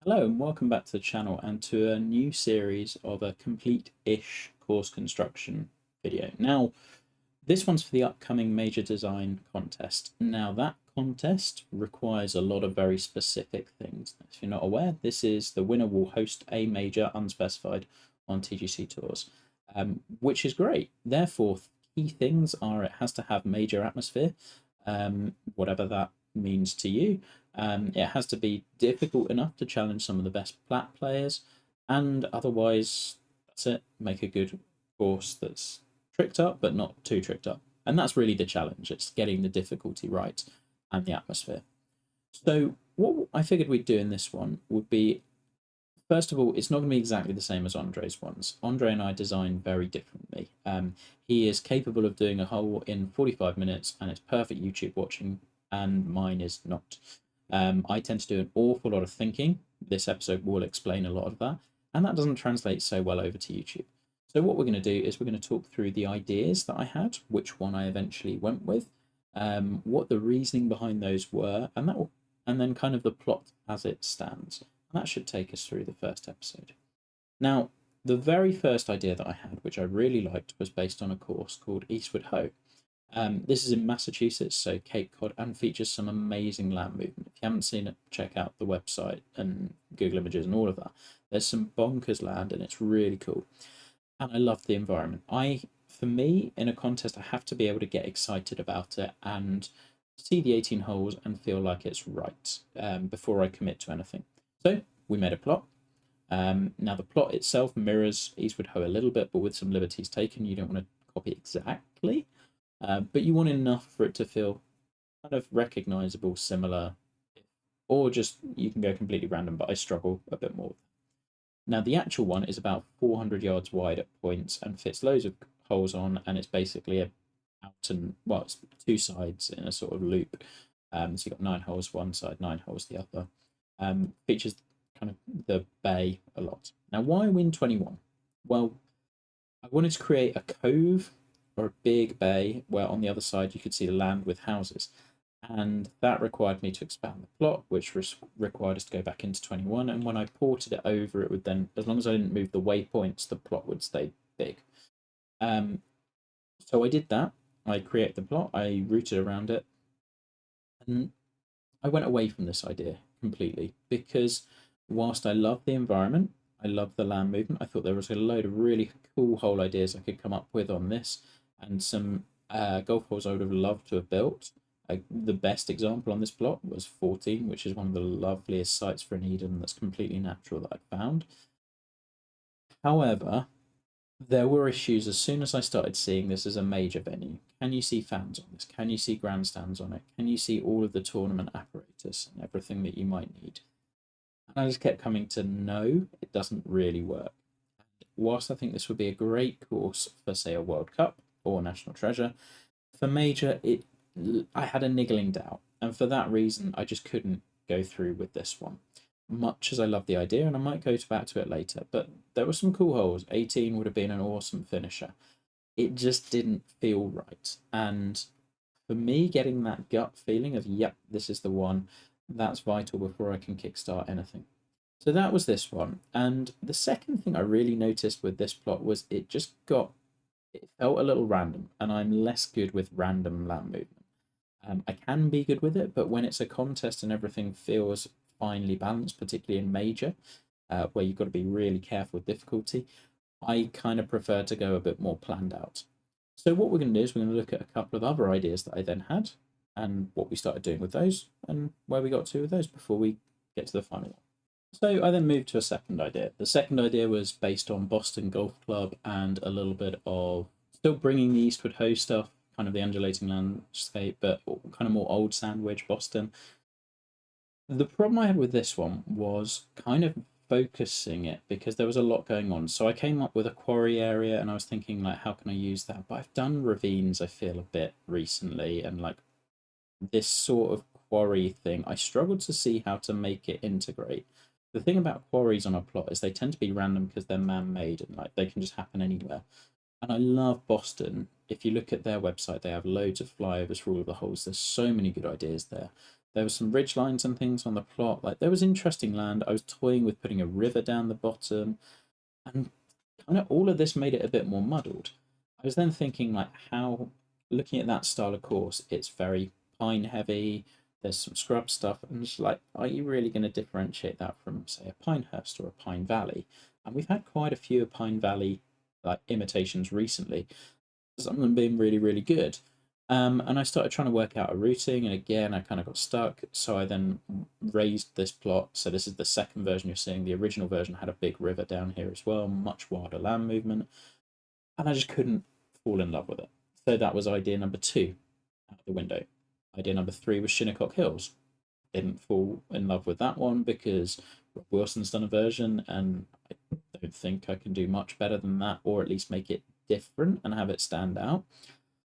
Hello and welcome back to the channel and to a new series of a complete-ish course construction video. Now, this one's for the upcoming major design contest. Now, that contest requires a lot of very specific things. If you're not aware, the winner will host a major unspecified on TGC tours, which is great. Therefore, key things are it has to have major atmosphere, whatever that means to you. It has to be difficult enough to challenge some of the best plat players, and otherwise, that's it. Make a good course that's tricked up, but not too tricked up. And that's really the challenge. It's getting the difficulty right and the atmosphere. So, what I figured we'd do in this one would be, first of all, it's not going to be exactly the same as Andre's ones. Andre and I design very differently. He is capable of doing a hole in 45 minutes, and it's perfect YouTube watching, and mine is not. I tend to do an awful lot of thinking. This episode will explain a lot of that, and that doesn't translate so well over to YouTube. So what we're going to do is we're going to talk through the ideas that I had, which one I eventually went with, what the reasoning behind those were, and then kind of the plot as it stands. And that should take us through the first episode. Now, the very first idea that I had, which I really liked, was based on a course called Eastward Ho. This is in Massachusetts, so Cape Cod, and features some amazing land movement. If you haven't seen it, check out the website and Google Images and all of that. There's some bonkers land, and it's really cool. And I love the environment. For me, in a contest, I have to be able to get excited about it and see the 18 holes and feel like it's right before I commit to anything. So we made a plot. Now the plot itself mirrors Eastward Ho a little bit, but with some liberties taken. You don't want to copy exactly. But you want enough for it to feel kind of recognizable, similar, or just you can go completely random, but I struggle a bit more. Now, the actual one is about 400 yards wide at points and fits loads of holes on, and it's basically it's two sides in a sort of loop. So you've got 9 holes one side, 9 holes the other. Features kind of the bay a lot. Now, why win 21? Well, I wanted to create a cove or a big bay where on the other side you could see the land with houses. And that required me to expand the plot, which required us to go back into 21. And when I ported it over, it would then, as long as I didn't move the waypoints, the plot would stay big. So I did that. I created the plot, I routed around it, and I went away from this idea completely because whilst I love the environment, I love the land movement, I thought there was a load of really cool hole ideas I could come up with on this, and some golf holes I would have loved to have built. The best example on this plot was 14, which is one of the loveliest sites for an Eden that's completely natural that I found. However, there were issues as soon as I started seeing this as a major venue. Can you see fans on this? Can you see grandstands on it? Can you see all of the tournament apparatus and everything that you might need? And I just kept coming to no, it doesn't really work. Whilst I think this would be a great course for, say, a World Cup or National Treasure, for major, I had a niggling doubt. And for that reason, I just couldn't go through with this one. Much as I love the idea, and I might go back to it later, but there were some cool holes. 18 would have been an awesome finisher. It just didn't feel right. And for me, getting that gut feeling of, yep, this is the one, that's vital before I can kickstart anything. So that was this one. And the second thing I really noticed with this plot was it felt a little random, and I'm less good with random land movement. I can be good with it, but when it's a contest and everything feels finely balanced, particularly in major, where you've got to be really careful with difficulty, I kind of prefer to go a bit more planned out. So what we're going to do is we're going to look at a couple of other ideas that I then had and what we started doing with those and where we got to with those before we get to the final one. So I then moved to a second idea. The second idea was based on Boston Golf Club and a little bit of still bringing the Eastward Ho stuff, kind of the undulating landscape, but kind of more old Sandwich Boston. The problem I had with this one was kind of focusing it because there was a lot going on. So I came up with a quarry area and I was thinking, like, how can I use that? But I've done ravines, I feel, a bit recently, and like this sort of quarry thing, I struggled to see how to make it integrate. The thing about quarries on a plot is they tend to be random because they're man-made and like they can just happen anywhere. And I love Boston. If you look at their website, they have loads of flyovers for all of the holes. There's so many good ideas there. there was some ridge lines and things on the plot. Like there was interesting land. I was toying with putting a river down the bottom, and kind of all of this made it a bit more muddled. I was then thinking like how, looking at that style of course, it's very pine heavy. There's some scrub stuff, and just like, are you really going to differentiate that from say a Pinehurst or a Pine Valley? And we've had quite a few Pine Valley like imitations recently, some of them being really, really good. And I started trying to work out a routing, and again, I kind of got stuck. So I then raised this plot. So this is the second version you're seeing. The original version had a big river down here as well, much wilder land movement, and I just couldn't fall in love with it. So that was idea number two out the window. Idea number three was Shinnecock Hills. Didn't fall in love with that one because Rob Wilson's done a version, and I don't think I can do much better than that, or at least make it different and have it stand out.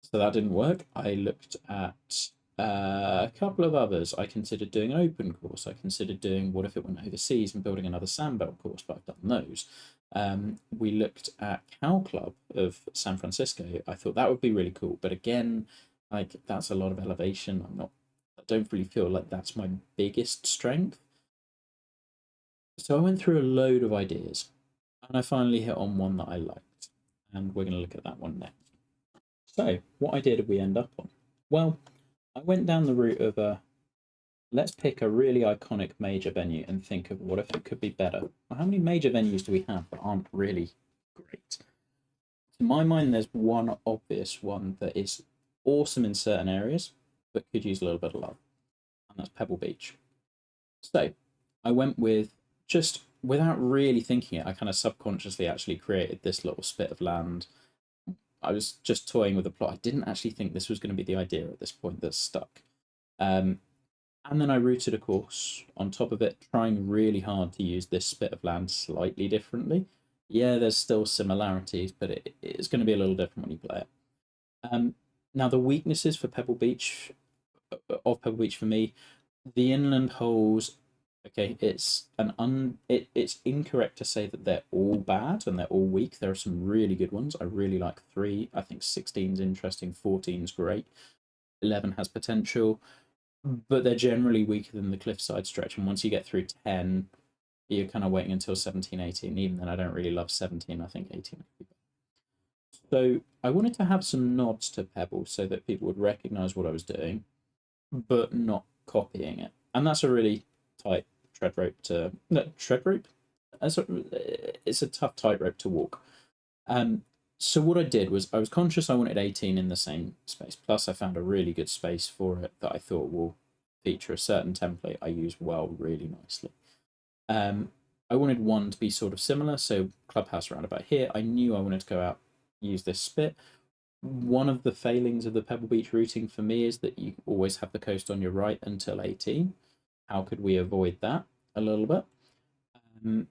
So that didn't work. I looked at a couple of others. I considered doing an open course. I considered doing what if it went overseas and building another sandbelt course, but I've done those. We looked at Cow Club of San Francisco. I thought that would be really cool, but again, like that's a lot of elevation. I don't really feel like that's my biggest strength. So I went through a load of ideas, and I finally hit on one that I liked, and we're going to look at that one next. So, what idea did we end up on? Well, I went down the route of let's pick a really iconic major venue and think of what if it could be better. Well, how many major venues do we have that aren't really great? To my mind, there's one obvious one that is awesome in certain areas, but could use a little bit of love, and that's Pebble Beach. So, I went with, just without really thinking it, I kind of subconsciously actually created this little spit of land. I was just toying with the plot. I didn't actually think this was going to be the idea at this point that stuck. And then I routed a course on top of it, trying really hard to use this bit of land slightly differently. Yeah, there's still similarities, but it's going to be a little different when you play it. Now, the weaknesses for Pebble Beach, of Pebble Beach for me, the inland holes. Okay, it's incorrect to say that they're all bad and they're all weak. There are some really good ones. I really like 3. I think 16's interesting, 14's great. 11 has potential, but they're generally weaker than the cliffside stretch. And once you get through 10, you're kind of waiting until 17, 18. Even then, I don't really love 17. I think 18 could be better. So I wanted to have some nods to Pebble so that people would recognize what I was doing, but not copying it. And that's a really tight tread rope. It's a tough tightrope to walk. So what I did was I was conscious I wanted 18 in the same space. Plus, I found a really good space for it that I thought will feature a certain template I use well really nicely. I wanted one to be sort of similar, so clubhouse around about here. I knew I wanted to go out, use this spit. One of the failings of the Pebble Beach routing for me is that you always have the coast on your right until 18. How could we avoid that a little bit? And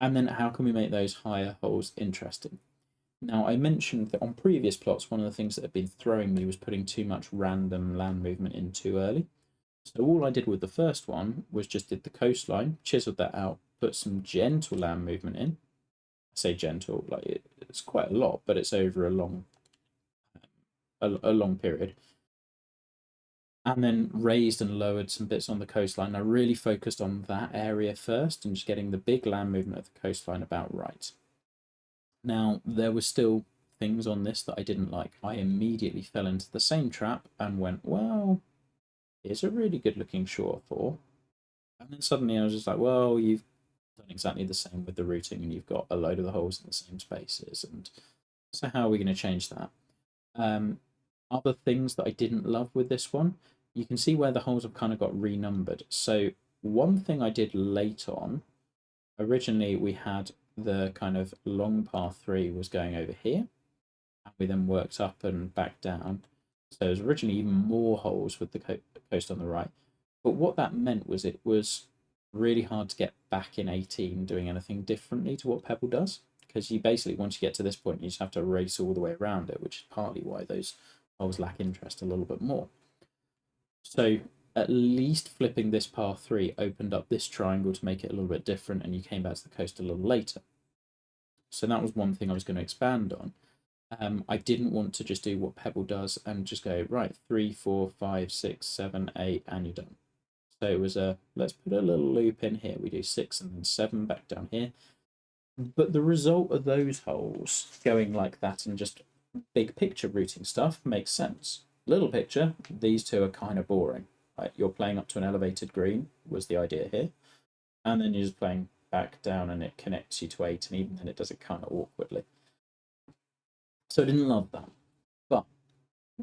then how can we make those higher holes interesting? Now, I mentioned that on previous plots, one of the things that had been throwing me was putting too much random land movement in too early. So all I did with the first one was just did the coastline, chiseled that out, put some gentle land movement in. I say gentle, like it's quite a lot, but it's over a long period. And then raised and lowered some bits on the coastline. I really focused on that area first and just getting the big land movement of the coastline about right. Now, there were still things on this that I didn't like. I immediately fell into the same trap and went, well, here's a really good looking shortfall. And then suddenly I was just like, well, you've done exactly the same with the routing and you've got a load of the holes in the same spaces. And so how are we going to change that? Other things that I didn't love with this one, you can see where the holes have kind of got renumbered. So one thing I did late on, originally we had the kind of long par 3 was going over here, and we then worked up and back down. So there was originally even more holes with the coast on the right. But what that meant was it was really hard to get back in 18 doing anything differently to what Pebble does. Because you basically, once you get to this point, you just have to race all the way around it, which is partly why those holes lack interest a little bit more. So at least flipping this par 3 opened up this triangle to make it a little bit different, and you came back to the coast a little later. So that was one thing I was going to expand on. I didn't want to just do what Pebble does and just go, right, 3, 4, 5, 6, 7, 8, and you're done. So it was let's put a little loop in here. We do 6 and then 7 back down here. But the result of those holes going like that and just big picture routing stuff makes sense. Little picture, these two are kind of boring. Right? You're playing up to an elevated green, was the idea here. And then you're just playing back down and it connects you to 8, and even then it does it kind of awkwardly. So I didn't love that. But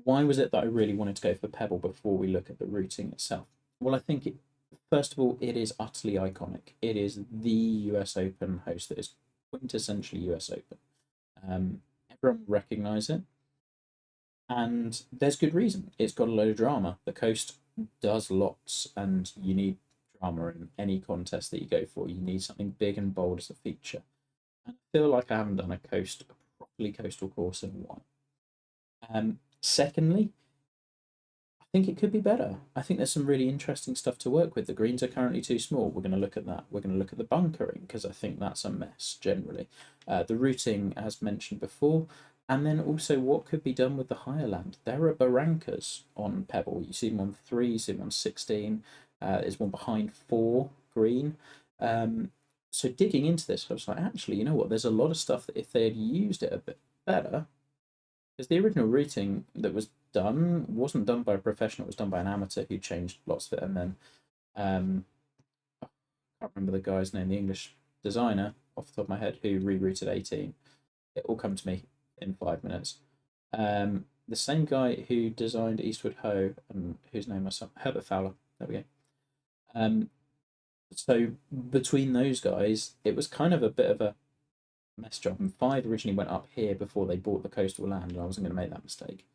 why was it that I really wanted to go for Pebble before we look at the routing itself? Well, I think, first of all, it is utterly iconic. It is the US Open host that is quintessentially US Open. Everyone will recognise it. And there's good reason. It's got a load of drama. The coast does lots, and you need drama in any contest that you go for. You need something big and bold as a feature. And I feel like I haven't done a properly coastal course in a while. Secondly, I think it could be better. I think there's some really interesting stuff to work with. The greens are currently too small. We're going to look at that. We're going to look at the bunkering because I think that's a mess generally. The routing, as mentioned before, and then also what could be done with the higher land. There are barrancas on Pebble. You see them on 3, you see them on 16. There's one behind 4 green. So digging into this, I was like, actually, you know what? There's a lot of stuff that if they had used it a bit better, because the original routing that was done wasn't done by a professional, it was done by an amateur who changed lots of it. And then I can't remember the guy's name, the English designer off the top of my head, who rerouted 18. It all come to me in 5 minutes. The same guy who designed Eastwood Ho, and whose name was Herbert Fowler. There we go. So between those guys, it was kind of a bit of a mess job. And 5 originally went up here before they bought the coastal land, and I wasn't going to make that mistake.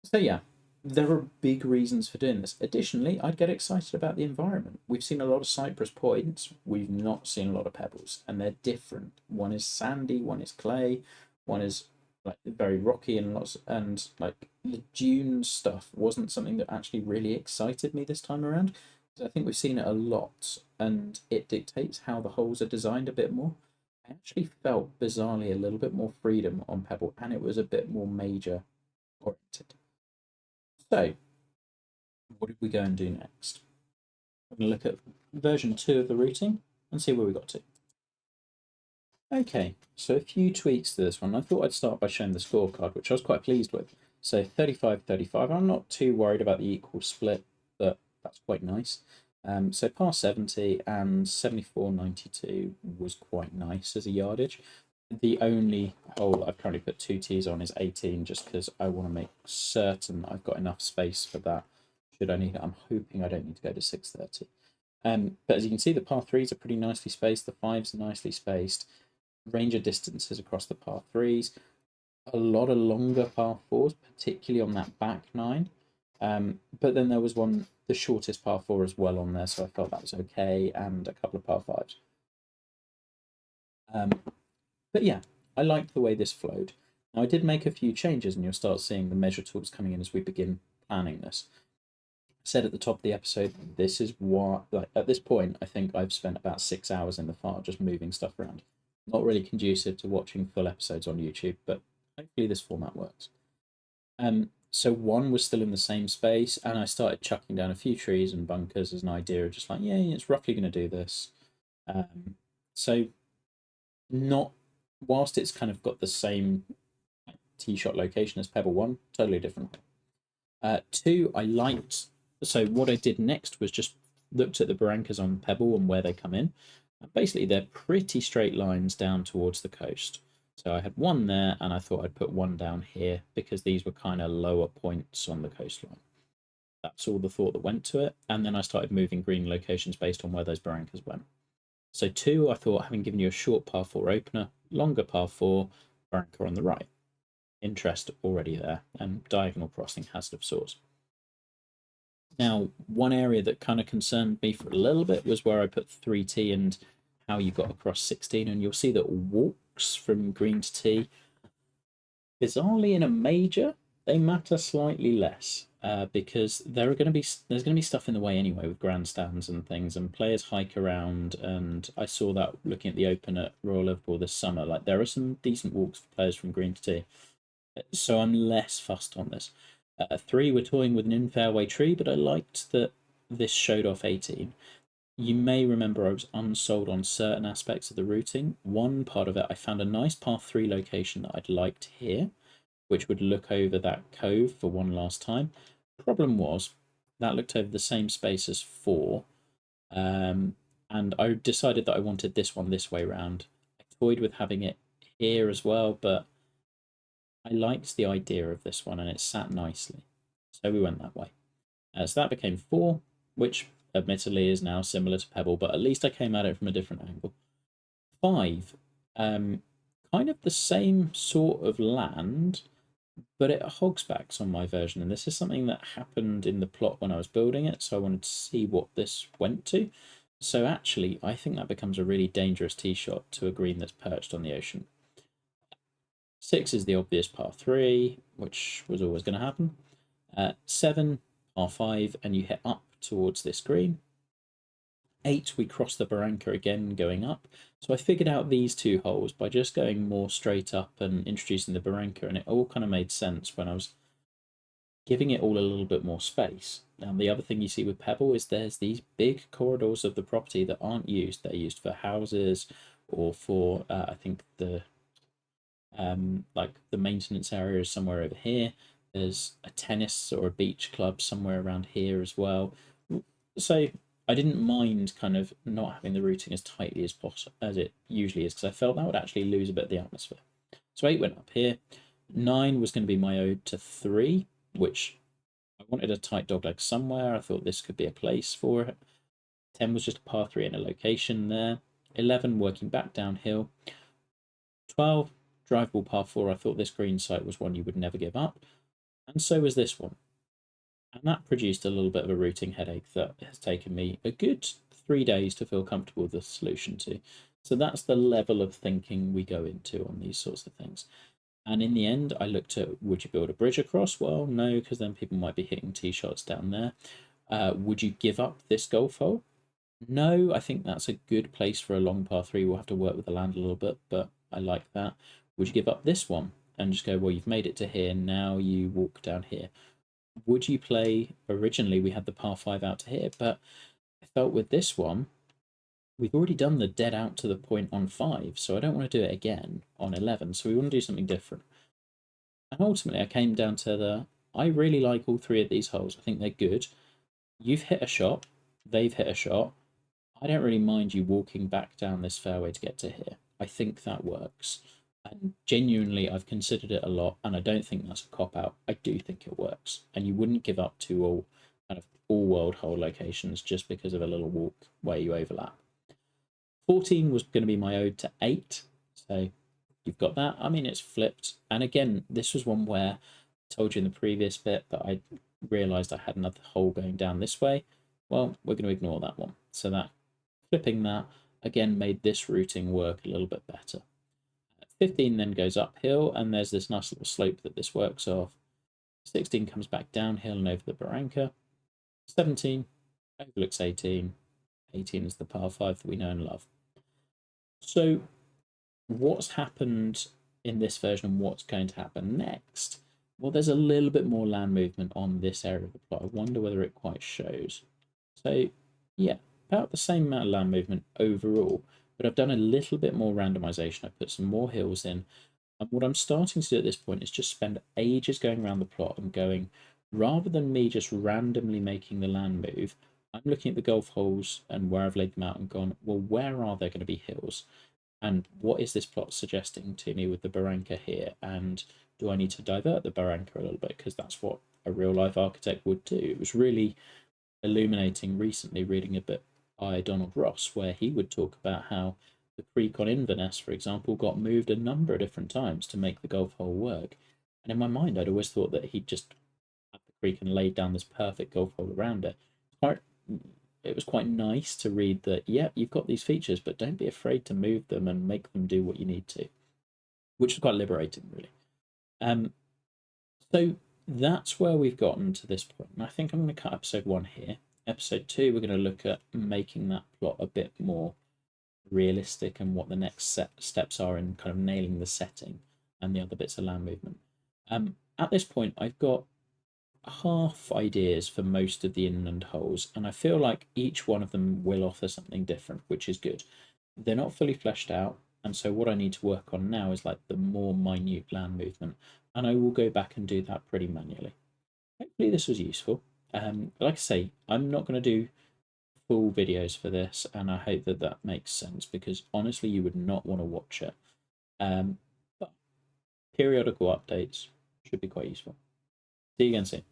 So yeah, there are big reasons for doing this. Additionally, I'd get excited about the environment. We've seen a lot of cypress points. We've not seen a lot of pebbles, and they're different. One is sandy, one is clay, one is like very rocky and lots, and like the dune stuff wasn't something that actually really excited me this time around. I think we've seen it a lot, and it dictates how the holes are designed a bit more. I actually felt bizarrely a little bit more freedom on Pebble, and it was a bit more major oriented. So, what did we go and do next? We're going to look at version 2 of the routing and see where we got to. Okay, so a few tweaks to this one. I thought I'd start by showing the scorecard, which I was quite pleased with. So 35-35. I'm not too worried about the equal split, but that's quite nice. So par 70 and 74.92 was quite nice as a yardage. The only hole I've currently put 2 tees on is 18, just because I want to make certain I've got enough space for that. I'm hoping I don't need to go to 630. But as you can see, the par 3s are pretty nicely spaced. The 5s are nicely spaced. Range of distances across the par 3s. A lot of longer par 4s, particularly on that back 9. But then there was the shortest par 4 as well on there, so I felt that was okay, and a couple of par 5s. But yeah, I liked the way this flowed. Now, I did make a few changes, and you'll start seeing the measure tools coming in as we begin planning this. I said at the top of the episode, this is what, like, at this point, I think I've spent about 6 hours in the file just moving stuff around. Not really conducive to watching full episodes on YouTube, but hopefully this format works. So 1 was still in the same space, and I started chucking down a few trees and bunkers as an idea of just like, yeah, it's roughly going to do this. So not, whilst it's kind of got the same tee shot location as Pebble 1, totally different. 2, I liked. So what I did next was just looked at the barrancas on Pebble and where they come in. And basically, they're pretty straight lines down towards the coast. So I had 1 there, and I thought I'd put 1 down here because these were kind of lower points on the coastline. That's all the thought that went to it. And then I started moving green locations based on where those barrancas went. So 2, I thought, having given you a short par 4 opener, longer par 4, barranca on the right. Interest already there, and diagonal crossing hazard of sorts. Now, one area that kind of concerned me for a little bit was where I put 3T and how you got across 16, and you'll see that walks from green to tee, bizarrely in a major, they matter slightly less because there's going to be stuff in the way anyway with grandstands and things, and players hike around. And I saw that looking at the Open at Royal Liverpool this summer. Like, there are some decent walks for players from green to tee, so I'm less fussed on this. 3, we're toying with an in fairway tree, but I liked that this showed off 18, you may remember I was unsold on certain aspects of the routing. One part of it, I found a nice path 3 location that I'd liked here, which would look over that cove for one last time. Problem was, that looked over the same space as 4, and I decided that I wanted this one this way round. I toyed with having it here as well, but I liked the idea of this one and it sat nicely. So we went that way. So that became 4, which admittedly is now similar to Pebble, but at least I came at it from a different angle. 5, kind of the same sort of land, but it hogsbacks on my version. And this is something that happened in the plot when I was building it, so I wanted to see what this went to. So actually, I think that becomes a really dangerous tee shot to a green that's perched on the ocean. 6 is the obvious par 3, which was always going to happen. 7, par 5, and you hit up towards this green. 8, we cross the barranca again going up. So I figured out these 2 holes by just going more straight up and introducing the barranca, and it all kind of made sense when I was giving it all a little bit more space. Now, the other thing you see with Pebble is there's these big corridors of the property that aren't used. They're used for houses or for, I think, the like the maintenance area is somewhere over here. There's a tennis or a beach club somewhere around here as well. So I didn't mind kind of not having the routing as tightly as possible as it usually is, because I felt that would actually lose a bit of the atmosphere. So 8 went up here. 9 was going to be my ode to 3, which I wanted a tight dogleg somewhere. I thought this could be a place for it. 10 was just a par 3 in a location there. 11 working back downhill. 12 drivable par 4. I thought this green site was one you would never give up, and so was this one. And that produced a little bit of a routing headache that has taken me a good 3 days to feel comfortable with the solution to. So that's the level of thinking we go into on these sorts of things. And in the end, I looked at, would you build a bridge across? Well, no, because then people might be hitting tee shots down there. Would you give up this golf hole? No, I think that's a good place for a long par 3. We'll have to work with the land a little bit, but I like that. Would you give up this one and just go, well, you've made it to here, now you walk down here? Would you play, originally we had the par 5 out to here, but I felt with this one, we've already done the dead out to the point on 5, so I don't want to do it again on 11, so we want to do something different. And ultimately, I came down to I really like all 3 of these holes. I think they're good. You've hit a shot, they've hit a shot. I don't really mind you walking back down this fairway to get to here. I think that works. And genuinely, I've considered it a lot, and I don't think that's a cop out. I do think it works. And you wouldn't give up 2 all kind of all world hole locations just because of a little walk where you overlap. 14 was going to be my ode to 8. So you've got that. I mean, it's flipped. And again, this was one where I told you in the previous bit that I realized I had another hole going down this way. Well, we're going to ignore that one. So that flipping that again made this routing work a little bit better. 15 then goes uphill, and there's this nice little slope that this works off. 16 comes back downhill and over the barranca. 17 overlooks 18. 18 is the par 5 that we know and love. So what's happened in this version and what's going to happen next? Well, there's a little bit more land movement on this area of the plot. I wonder whether it quite shows. So yeah, about the same amount of land movement overall, but I've done a little bit more randomization. I put some more hills in. And what I'm starting to do at this point is just spend ages going around the plot and going, rather than me just randomly making the land move, I'm looking at the golf holes and where I've laid them out and gone, well, where are there going to be hills? And what is this plot suggesting to me with the barranca here? And do I need to divert the barranca a little bit? Because that's what a real life architect would do. It was really illuminating recently reading a bit by Donald Ross, where he would talk about how the creek on Inverness, for example, got moved a number of different times to make the golf hole work. And in my mind, I'd always thought that he'd just had the creek and laid down this perfect golf hole around it. It was quite nice to read that, yeah, you've got these features, but don't be afraid to move them and make them do what you need to, which is quite liberating, really. So that's where we've gotten to this point. And I think I'm going to cut episode 1 here. Episode 2, we're going to look at making that plot a bit more realistic and what the next steps are in kind of nailing the setting and the other bits of land movement. At this point, I've got half ideas for most of the inland holes, and I feel like each one of them will offer something different, which is good. They're not fully fleshed out, and so what I need to work on now is like the more minute land movement, and I will go back and do that pretty manually. Hopefully this was useful. Like I say, I'm not going to do full videos for this, and I hope that that makes sense, because honestly you would not want to watch it. But periodical updates should be quite useful. See you again soon.